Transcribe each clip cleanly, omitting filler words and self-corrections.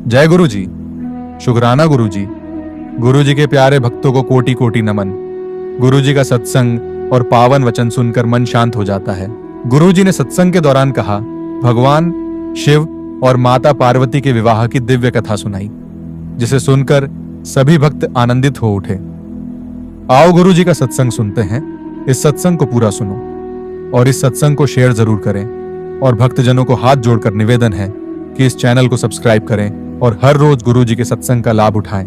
जय गुरु जी। शुक्राना गुरु जी। गुरु जी के प्यारे भक्तों को कोटि कोटि नमन। गुरु जी का सत्संग और पावन वचन सुनकर मन शांत हो जाता है। गुरु जी ने सत्संग के दौरान कहा, भगवान शिव और माता पार्वती के विवाह की दिव्य कथा सुनाई, जिसे सुनकर सभी भक्त आनंदित हो उठे। आओ गुरु जी का सत्संग सुनते हैं। इस सत्संग को पूरा सुनो और इस सत्संग को शेयर जरूर करें। और भक्तजनों को हाथ जोड़कर निवेदन है कि इस चैनल को सब्सक्राइब करें और हर रोज गुरु जी के सत्संग का लाभ उठाएं।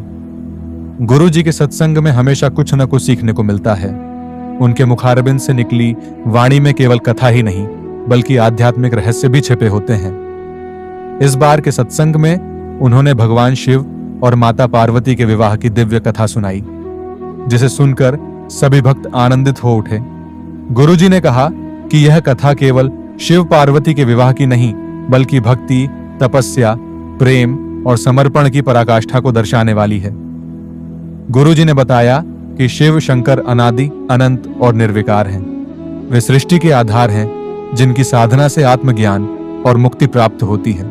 गुरु जी के सत्संग में हमेशा कुछ न कुछ सीखने को मिलता है। उनके मुखारबिंद से निकली वाणी में केवल कथा ही नहीं, बल्कि आध्यात्मिक रहस्य भी छिपे होते हैं। इस बार के सत्संग में उन्होंने भगवान शिव और माता पार्वती के विवाह की दिव्य कथा सुनाई, जिसे सुनकर सभी भक्त आनंदित हो उठे। गुरु जी ने कहा कि यह कथा केवल शिव पार्वती के विवाह की नहीं, बल्कि भक्ति, तपस्या, प्रेम और समर्पण की पराकाष्ठा को दर्शाने वाली है। गुरु जी ने बताया कि शिव शंकर अनादि, अनंत और निर्विकार हैं। वे सृष्टि के आधार हैं, जिनकी साधना से आत्मज्ञान और मुक्ति प्राप्त होती है।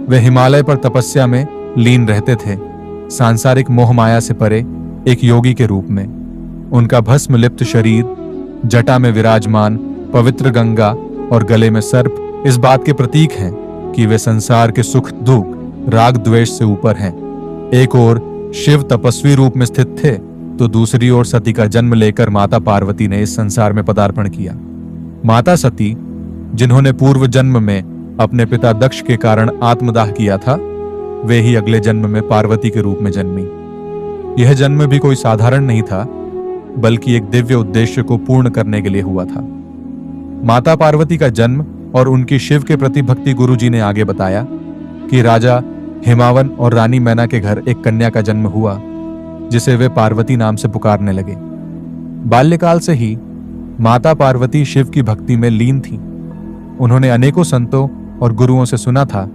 वे हिमालय पर तपस्या में लीन रहते थे, सांसारिक मोह माया से परे एक योगी के रूप में। उनका भस्म लिप्त शरीर, जटा में विराजमान पवित्र गंगा और गले में सर्प इस बात के प्रतीक हैं कि वे संसार के सुख दुख, राग द्वेष से ऊपर हैं। एक ओर शिव तपस्वी रूप में स्थित थे, तो दूसरी ओर सती का जन्म लेकर माता पार्वती ने इस संसार में पदार्पण किया। माता सती, जिन्होंने पूर्व जन्म में अपने पिता दक्ष के कारण आत्मदाह किया था, वे ही अगले जन्म में पार्वती के रूप में जन्मी। यह जन्म भी कोई साधारण नहीं था, बल्कि एक दिव्य उद्देश्य को पूर्ण करने के लिए हुआ था। माता पार्वती का जन्म और उनकी शिव के प्रति भक्ति गुरु जी ने आगे बताया कि राजा हिमावन और रानी मैना के घर एक कन्या का जन्म हुआ, जिसे वे पार्वती नाम से पुकारने लगे। बाल्यकाल से ही माता पार्वती शिव की भक्ति में लीन थीं। उन्होंने अनेकों संतों और गुरुओं से सुना था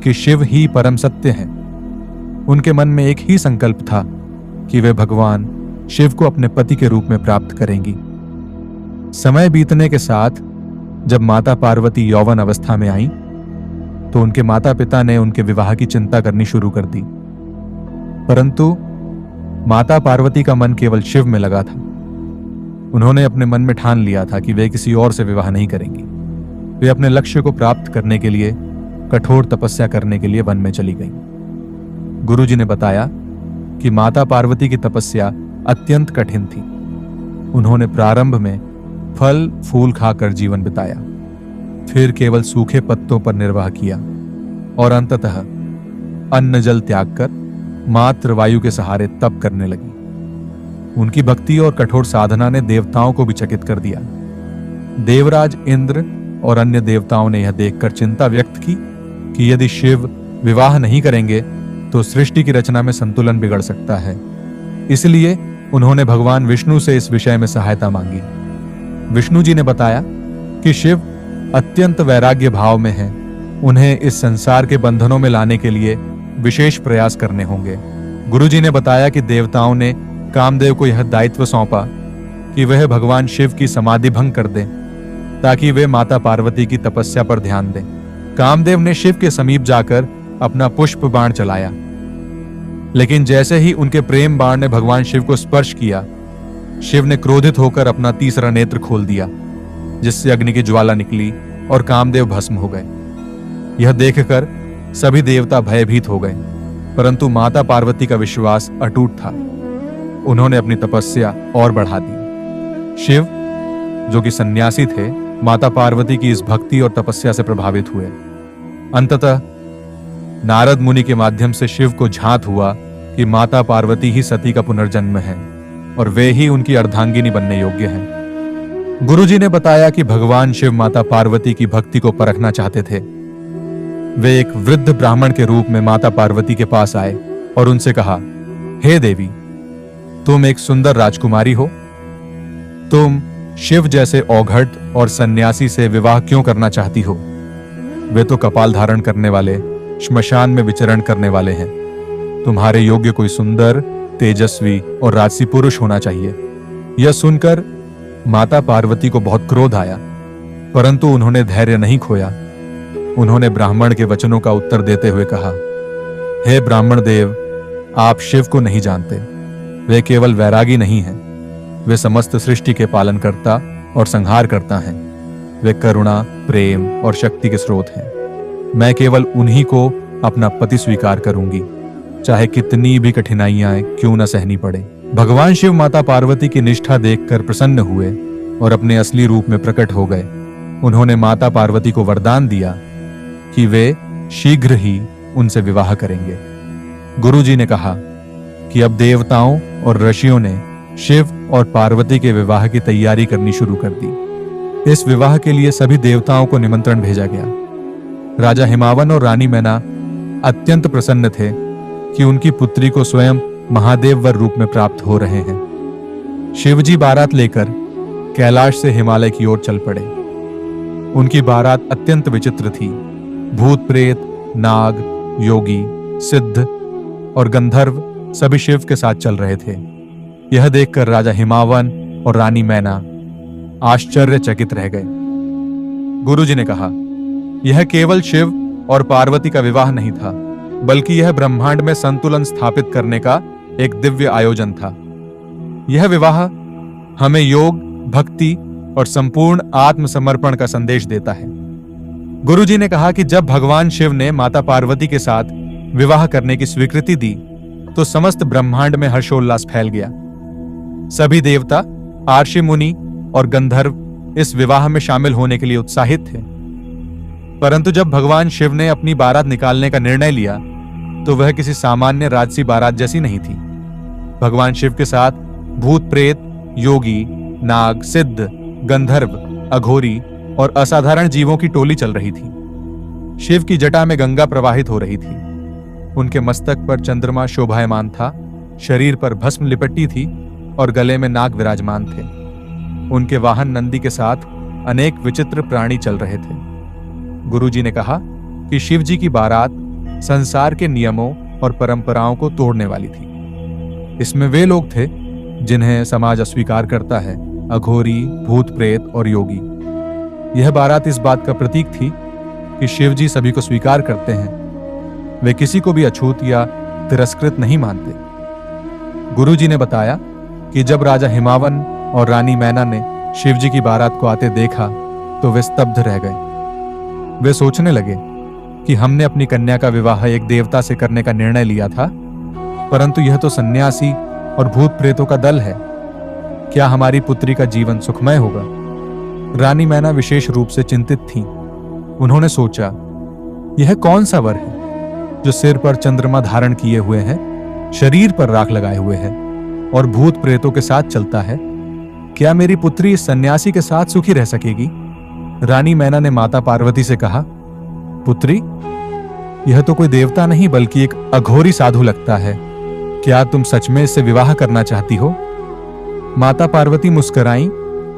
कि शिव ही परम सत्य हैं। उनके मन में एक ही संकल्प था कि वे भगवान शिव को अपने पति के रूप में प्राप्त करेंगी। समय बीतने के साथ जब माता पार्वती यौवन अवस्था में आईं, तो उनके माता पिता ने उनके विवाह की चिंता करनी शुरू कर दी। परंतु माता पार्वती का मन केवल शिव में लगा था। उन्होंने अपने मन में ठान लिया था कि वे किसी और से विवाह नहीं करेंगी। वे अपने लक्ष्य को प्राप्त करने के लिए कठोर तपस्या करने के लिए वन में चली गईं। गुरु जी ने बताया कि माता पार्वती की तपस्या अत्यंत कठिन थी। उन्होंने प्रारंभ में फल फूल खाकर जीवन बिताया, फिर केवल सूखे पत्तों पर निर्वाह किया और अंततः अन्न जल त्याग कर मात्र वायु के सहारे तप करने लगी। उनकी भक्ति और कठोर साधना ने देवताओं को भी चकित कर दिया। देवराज इंद्र और अन्य देवताओं ने यह देखकर चिंता व्यक्त की कि यदि शिव विवाह नहीं करेंगे तो सृष्टि की रचना में संतुलन बिगड़ सकता है। इसलिए उन्होंने भगवान विष्णु से इस विषय में सहायता मांगी। विष्णु जी ने बताया कि शिव अत्यंत वैराग्य भाव में हैं। उन्हें इस संसार के बंधनों में लाने के लिए विशेष प्रयास करने होंगे। गुरु जी ने बताया कि देवताओं ने कामदेव को यह दायित्व सौंपा कि वह भगवान शिव की समाधि भंग कर दें, ताकि वे माता पार्वती की तपस्या पर ध्यान दें। कामदेव ने शिव के समीप जाकर अपना पुष्प बाण चलाया, लेकिन जैसे ही उनके प्रेम बाण ने भगवान शिव को स्पर्श किया, शिव ने क्रोधित होकर अपना तीसरा नेत्र खोल दिया, जिससे अग्नि की ज्वाला निकली और कामदेव भस्म हो गए। यह देखकर सभी देवता भयभीत हो गए, परंतु माता पार्वती का विश्वास अटूट था। उन्होंने अपनी तपस्या और बढ़ा दी। शिव, जो कि सन्यासी थे, माता पार्वती की इस भक्ति और तपस्या से प्रभावित हुए। अंततः नारद मुनि के माध्यम से शिव को झांत हुआ कि माता पार्वती ही सती का पुनर्जन्म है और वे ही उनकी अर्धांगिनी बनने योग्य हैं। गुरु जी ने बताया कि भगवान शिव माता पार्वती की भक्ति को परखना चाहते थे। वे एक वृद्ध ब्राह्मण के रूप में माता पार्वती के पास आए और उनसे कहा, हे देवी, तुम एक सुंदर राजकुमारी हो। तुम शिव जैसे औघट और सन्यासी से विवाह क्यों करना चाहती हो? वे तो कपाल धारण करने वाले, श्मशान में विचरण करने वाले हैं। तुम्हारे योग्य कोई सुंदर, तेजस्वी और राजसी पुरुष होना चाहिए। यह सुनकर माता पार्वती को बहुत क्रोध आया, परंतु उन्होंने धैर्य नहीं खोया। उन्होंने ब्राह्मण के वचनों का उत्तर देते हुए कहा, हे ब्राह्मण देव, आप शिव को नहीं जानते। वे केवल वैरागी नहीं हैं, वे समस्त सृष्टि के पालनकर्ता और संहार करता हैं। वे करुणा, प्रेम और शक्ति के स्रोत हैं। मैं केवल उन्हीं को अपना पति स्वीकार करूंगी, चाहे कितनी भी कठिनाइयां क्यों न सहनी पड़े। भगवान शिव माता पार्वती की निष्ठा देखकर प्रसन्न हुए और अपने असली रूप में प्रकट हो गए। उन्होंने माता पार्वती को वरदान दिया कि वे शीघ्र ही उनसे विवाह करेंगे। गुरुजी ने कहा कि अब देवताओं और ऋषियों ने शिव और पार्वती के विवाह की तैयारी करनी शुरू कर दी। इस विवाह के लिए सभी देवताओं को निमंत्रण भेजा गया। राजा हिमावन और रानी मैना अत्यंत प्रसन्न थे कि उनकी पुत्री को स्वयं महादेव वर रूप में प्राप्त हो रहे हैं। शिवजी बारात लेकर कैलाश से हिमालय की ओर चल पड़े। उनकी बारात अत्यंत विचित्र थी। भूत प्रेत, नाग, योगी, सिद्ध और गंधर्व सभी शिव के साथ चल रहे थे। यह देखकर राजा हिमावन और रानी मैना आश्चर्यचकित रह गए। गुरुजी ने कहा, यह केवल शिव और पार्वती का विवाह नहीं था, बल्कि यह ब्रह्मांड में संतुलन स्थापित करने का एक दिव्य आयोजन था। यह विवाह हमें योग, भक्ति और संपूर्ण आत्मसमर्पण का संदेश देता है। गुरुजी ने कहा कि जब भगवान शिव ने माता पार्वती के साथ विवाह करने की स्वीकृति दी, तो समस्त ब्रह्मांड में हर्षोल्लास फैल गया। सभी देवता, आर्षि मुनि और गंधर्व इस विवाह में शामिल होने के लिए उत्साहित थे। परंतु जब भगवान शिव ने अपनी बारात निकालने का निर्णय लिया, तो वह किसी सामान्य राजसी बारात जैसी नहीं थी। भगवान शिव के साथ भूत प्रेत, योगी, नाग, सिद्ध, गंधर्व, अघोरी और असाधारण जीवों की टोली चल रही थी। शिव की जटा में गंगा प्रवाहित हो रही थी। उनके मस्तक पर चंद्रमा शोभायमान था, शरीर पर भस्म लिपटी थी और गले में नाग विराजमान थे। उनके वाहन नंदी के साथ अनेक विचित्र प्राणी चल रहे थे। गुरुजी ने कहा कि शिव जी की बारात संसार के नियमों और परंपराओं को तोड़ने वाली थी। इसमें वे लोग थे जिन्हें समाज अस्वीकार करता है, अघोरी, भूत प्रेत और योगी। यह बारात इस बात का प्रतीक थी कि शिव जी सभी को स्वीकार करते हैं। वे किसी को भी अछूत या तिरस्कृत नहीं मानते। गुरुजी ने बताया कि जब राजा हिमावन और रानी मैना ने शिव जी की बारात को आते देखा, तो वे स्तब्ध रह गए। वे सोचने लगे कि हमने अपनी कन्या का विवाह एक देवता से करने का निर्णय लिया था, परंतु यह तो सन्यासी और भूत प्रेतों का दल है। क्या हमारी पुत्री का जीवन सुखमय होगा? रानी मैना विशेष रूप से चिंतित थीं। उन्होंने सोचा, यह कौन सा वर है जो सिर पर चंद्रमा धारण किए हुए है, शरीर पर राख लगाए हुए है और भूत प्रेतों के साथ चलता है? क्या मेरी पुत्री इस सन्यासी के साथ सुखी रह सकेगी? रानी मैना ने माता पार्वती से कहा, पुत्री, यह तो कोई देवता नहीं बल्कि एक अघोरी साधु लगता है। क्या तुम सच में इससे विवाह करना चाहती हो? माता पार्वती मुस्कुराईं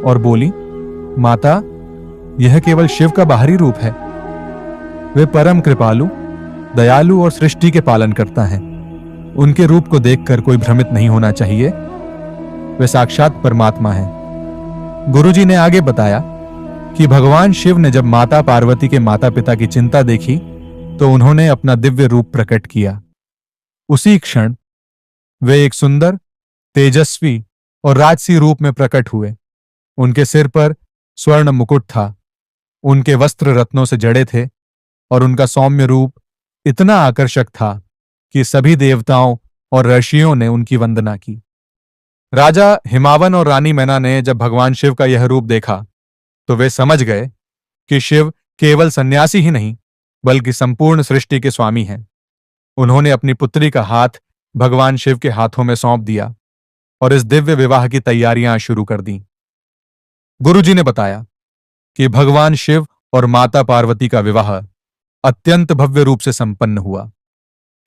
और बोली, माता, यह केवल शिव का बाहरी रूप है। वे परम कृपालु, दयालु और सृष्टि के पालन करता है। उनके रूप को देखकर कोई भ्रमित नहीं होना चाहिए। वे साक्षात परमात्मा हैं। गुरुजी ने आगे बताया कि भगवान शिव ने जब माता पार्वती के माता पिता की चिंता देखी, तो उन्होंने अपना दिव्य रूप प्रकट किया। उसी क्षण वे एक सुंदर, तेजस्वी और राजसी रूप में प्रकट हुए। उनके सिर पर स्वर्ण मुकुट था, उनके वस्त्र रत्नों से जड़े थे और उनका सौम्य रूप इतना आकर्षक था कि सभी देवताओं और ऋषियों ने उनकी वंदना की। राजा हिमावन और रानी मैना ने जब भगवान शिव का यह रूप देखा, तो वे समझ गए कि शिव केवल सन्यासी ही नहीं बल्कि संपूर्ण सृष्टि के स्वामी हैं। उन्होंने अपनी पुत्री का हाथ भगवान शिव के हाथों में सौंप दिया और इस दिव्य विवाह की तैयारियां शुरू कर दी। गुरुजी ने बताया कि भगवान शिव और माता पार्वती का विवाह अत्यंत भव्य रूप से संपन्न हुआ।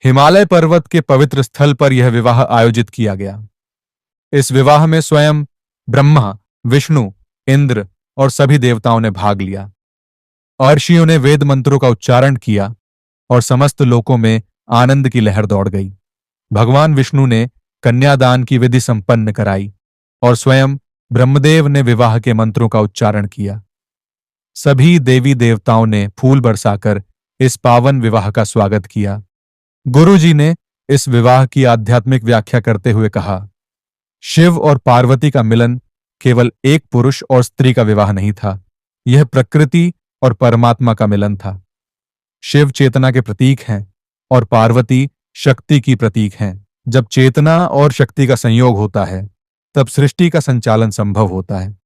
हिमालय पर्वत के पवित्र स्थल पर यह विवाह आयोजित किया गया। इस विवाह में स्वयं ब्रह्मा, विष्णु, इंद्र और सभी देवताओं ने भाग लिया। अर्षियों ने वेद मंत्रों का उच्चारण किया और समस्त लोकों में आनंद की लहर दौड़ गई। भगवान विष्णु ने कन्यादान की विधि संपन्न कराई और स्वयं ब्रह्मदेव ने विवाह के मंत्रों का उच्चारण किया। सभी देवी देवताओं ने फूल बरसाकर इस पावन विवाह का स्वागत किया। गुरुजी ने इस विवाह की आध्यात्मिक व्याख्या करते हुए कहा, शिव और पार्वती का मिलन केवल एक पुरुष और स्त्री का विवाह नहीं था, यह प्रकृति और परमात्मा का मिलन था। शिव चेतना के प्रतीक हैं और पार्वती शक्ति की प्रतीक हैं। जब चेतना और शक्ति का संयोग होता है, तब सृष्टि का संचालन संभव होता है।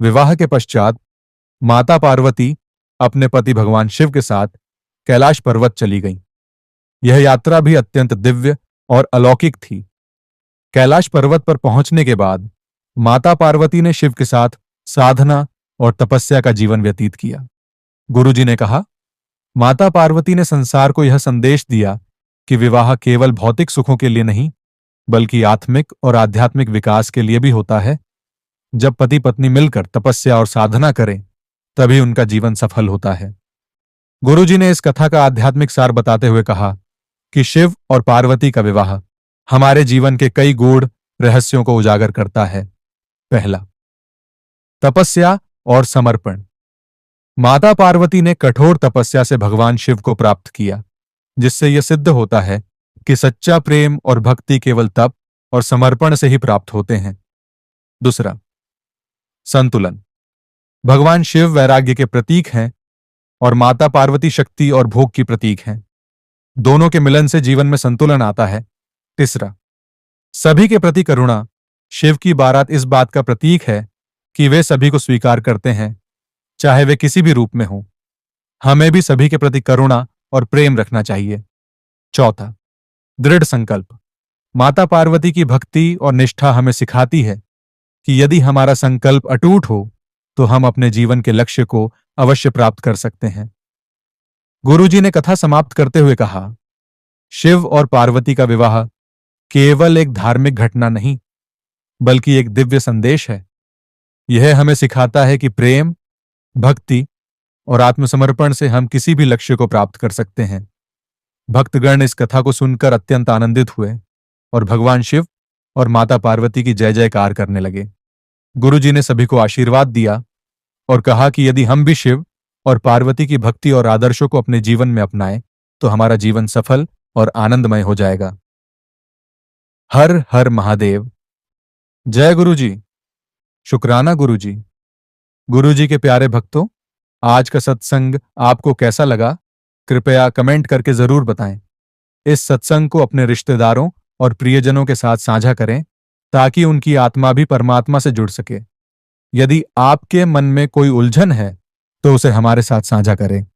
विवाह के पश्चात माता पार्वती अपने पति भगवान शिव के साथ कैलाश पर्वत चली गईं। यह यात्रा भी अत्यंत दिव्य और अलौकिक थी। कैलाश पर्वत पर पहुंचने के बाद माता पार्वती ने शिव के साथ साधना और तपस्या का जीवन व्यतीत किया। गुरुजी ने कहा, माता पार्वती ने संसार को यह संदेश दिया कि विवाह केवल भौतिक सुखों के लिए नहीं, बल्कि आत्मिक और आध्यात्मिक विकास के लिए भी होता है। जब पति पत्नी मिलकर तपस्या और साधना करें, तभी उनका जीवन सफल होता है। गुरुजी ने इस कथा का आध्यात्मिक सार बताते हुए कहा कि शिव और पार्वती का विवाह हमारे जीवन के कई गूढ़ रहस्यों को उजागर करता है। पहला, तपस्या और समर्पण। माता पार्वती ने कठोर तपस्या से भगवान शिव को प्राप्त किया, जिससे यह सिद्ध होता है कि सच्चा प्रेम और भक्ति केवल तप और समर्पण से ही प्राप्त होते हैं। दूसरा, संतुलन। भगवान शिव वैराग्य के प्रतीक हैं और माता पार्वती शक्ति और भोग की प्रतीक हैं। दोनों के मिलन से जीवन में संतुलन आता है। तीसरा, सभी के प्रति करुणा। शिव की बारात इस बात का प्रतीक है कि वे सभी को स्वीकार करते हैं, चाहे वे किसी भी रूप में हों। हमें भी सभी के प्रति करुणा और प्रेम रखना चाहिए। चौथा, दृढ़ संकल्प। माता पार्वती की भक्ति और निष्ठा हमें सिखाती है कि यदि हमारा संकल्प अटूट हो, तो हम अपने जीवन के लक्ष्य को अवश्य प्राप्त कर सकते हैं। गुरुजी ने कथा समाप्त करते हुए कहा, शिव और पार्वती का विवाह केवल एक धार्मिक घटना नहीं, बल्कि एक दिव्य संदेश है। यह हमें सिखाता है कि प्रेम, भक्ति और आत्मसमर्पण से हम किसी भी लक्ष्य को प्राप्त कर सकते हैं। भक्तगण इस कथा को सुनकर अत्यंत आनंदित हुए और भगवान शिव और माता पार्वती की जय जयकार करने लगे। गुरुजी ने सभी को आशीर्वाद दिया और कहा कि यदि हम भी शिव और पार्वती की भक्ति और आदर्शों को अपने जीवन में अपनाएं, तो हमारा जीवन सफल और आनंदमय हो जाएगा। हर हर महादेव। जय गुरुजी। शुक्राना गुरुजी। गुरुजी के प्यारे भक्तों, आज का सत्संग आपको कैसा लगा? कृपया कमेंट करके जरूर बताएं। इस सत्संग को अपने रिश्तेदारों और प्रियजनों के साथ साझा करें, ताकि उनकी आत्मा भी परमात्मा से जुड़ सके। यदि आपके मन में कोई उलझन है, तो उसे हमारे साथ साझा करें।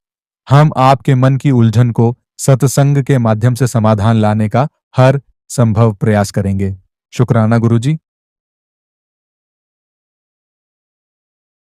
हम आपके मन की उलझन को सत्संग के माध्यम से समाधान लाने का हर संभव प्रयास करेंगे। शुक्राना गुरुजी।